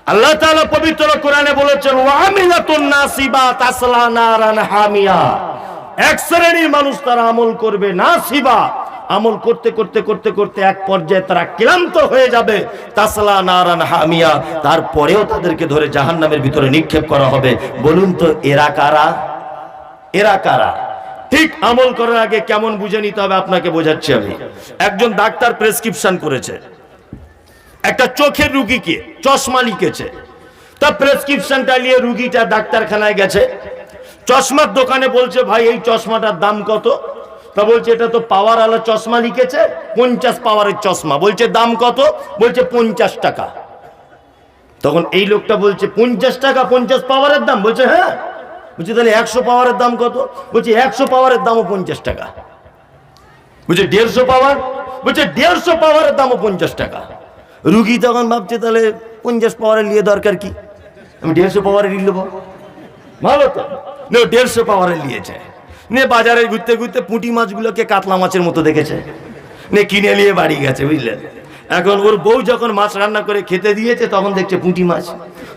আল্লাহ তাআলা পবিত্র কোরআনে বলেছেন ওয়ামিলাতুন নাসিবা তাসলা নারান হামিয়া, এক শ্রেণীর মানুষ তারা আমল করবে নাসিবা, আমল করতে করতে করতে করতে এক পর্যায়ে তারা ক্লান্ত হয়ে যাবে, তাসলা নারান হামিয়া, তারপরেও তাদেরকে ধরে জাহান্নামের ভিতরে নিক্ষেপ করা হবে। বলুন তো এরা কারা? এরা কারা? ঠিক আমল করার আগে কেমন বুঝে নিতে হবে আপনাকে বোঝাচ্ছি আমি। একজন ডাক্তার প্রেসক্রিপশন করেছে, একটা চোখের রুগীকে চশমা লিখেছে, তা প্রেসক্রিপশনটা নিয়ে রুগীটা ডাক্তারখানায় গেছে, চশমার দোকানে বলছে ভাই এই চশমাটার দাম কত? তা বলছে এটা তো পাওয়ার আলা চশমা লিখেছে, 50 পাওয়ারের চশমা। বলছে দাম কত? বলছে 50 টাকা। তখন এই লোকটা বলছে 50 টাকা 50 পাওয়ারের দাম? বলছে হ্যাঁ। বলছে তাহলে 100 পাওয়ারের দাম কত? বলছে 100 পাওয়ারের দামও 50 টাকা। বলছে 150 পাওয়ার? বলছে 150 পাওয়ারের দামও 50 টাকা। রুগী তখন ভাবছে তাহলে 50 পাওয়ারের নিয়ে দরকার কি, আমি 150 পাওয়ারের নিয়ে নেবো, ভালো তো। 150 পাওয়ারের নিয়েছে, নিয়ে বাজারে ঘুরতে ঘুরতে পুঁটি মাছগুলোকে কাতলা মাছের মতো দেখেছে, নিয়ে কিনে নিয়ে বাড়ি গেছে, বুঝলেন। এখন ওর বউ যখন মাছ রান্না করে খেতে দিয়েছে তখন দেখছে পুঁটি মাছ।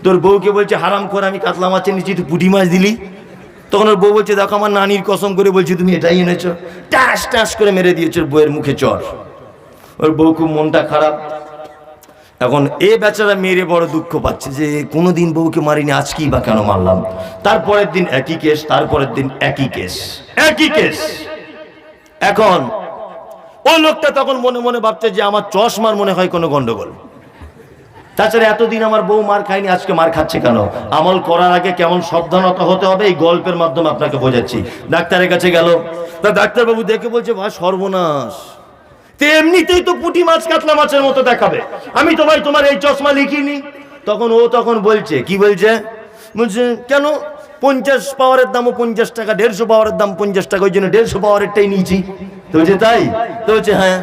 তোর বউকে বলছে হারাম করে আমি কাতলা মাছের নিচে তুই পুঁটি মাছ দিলি। তখন ওর বউ বলছে দেখো আমার নানির কসম করে বলছি তুমি এটাই এনেছো, টাস টাস করে মেরে দিয়েছো বউয়ের মুখে চর। ওর বউ খুব মনটা খারাপ। এখন এ বেচারা মেরে বড় দুঃখ পাচ্ছে যে কোনোদিন বউকে মারিনি, আজকেই বা কেন মারলাম। তারপরের দিন একই কেস, তারপরের দিন একই কেস, একই কেস। এখন ওই লোকটা তখন মনে মনে ভাবছে যে আমার চশমার মনে হয় কোনো গন্ডগোল। তাছাড়া এতদিন আমার বউ মার খায়নি, আজকে মার খাচ্ছে কেন? আমল করার আগে কেমন সাবধানতা হতে হবে এই গল্পের মাধ্যমে আপনাকে বোঝাচ্ছি। ডাক্তারের কাছে গেল, তা ডাক্তারবাবু দেখে বলছে ভাই সর্বনাশ, এমনিতেই তো পুঁটি মাছ কাতলা মাছের মতো দেখাবে, আমি তো ভাই তোমার এই চশমা লিখিনি। তখন ও তখন বলছে কি বলছে? বলছে কেন 50 পাওয়ারের দামও 50 টাকা, 150 পাওয়ারের দাম 50 টাকা, ওই জন্য 150 পাওয়ারেরটাই নিয়েছি। তো বলছে তাই? তো বলছে হ্যাঁ।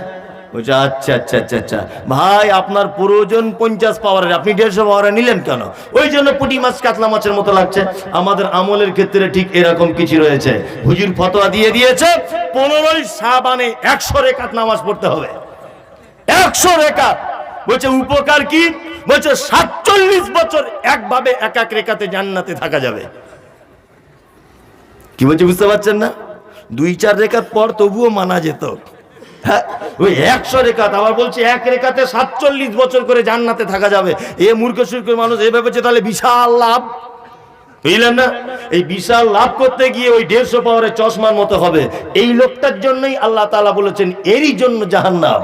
বলছে আচ্ছা আচ্ছা আচ্ছা আচ্ছা ভাই আপনার প্রয়োজন 50 পাওয়ারের, আপনি 150 পাওয়ারের নিলেন কেন? ওই জন্য পুঁটি মাছ কাতলা মাছের মতো লাগছে। আমাদের আমলের ক্ষেত্রে ঠিক এরকম কিছু রয়েছে। হুজুর ফতোয়া দিয়ে দিয়েছে 15 শাবানে 100 রাকাত নামাজ পড়তে হবে, 100 রাকাত। বলছে উপকার কি? বলছে 47 বছর একভাবে এক এক রাকাতে জান্নাতে থাকা যাবে। কি বলছে বুঝতে পারছেন না? 2-4 রাকাত পর তবুও মানা যেত, হ্যাঁ ওই 100 রাকাত। আবার বলছে এক রাকাতে 47 বছর করে জান্নাতে থাকা যাবে। এ মূর্খ সূর্খ মানুষ এ ভেবেছে তাহলে বিশাল লাভ, বুঝলেন না? এই বিশাল লাভ করতে গিয়ে ওই 150 পাওয়ারের চশমার মতো হবে। এই লোকটার জন্যই আল্লাহ তাআলা বলেছেন এরই জন্য জাহান্নাম।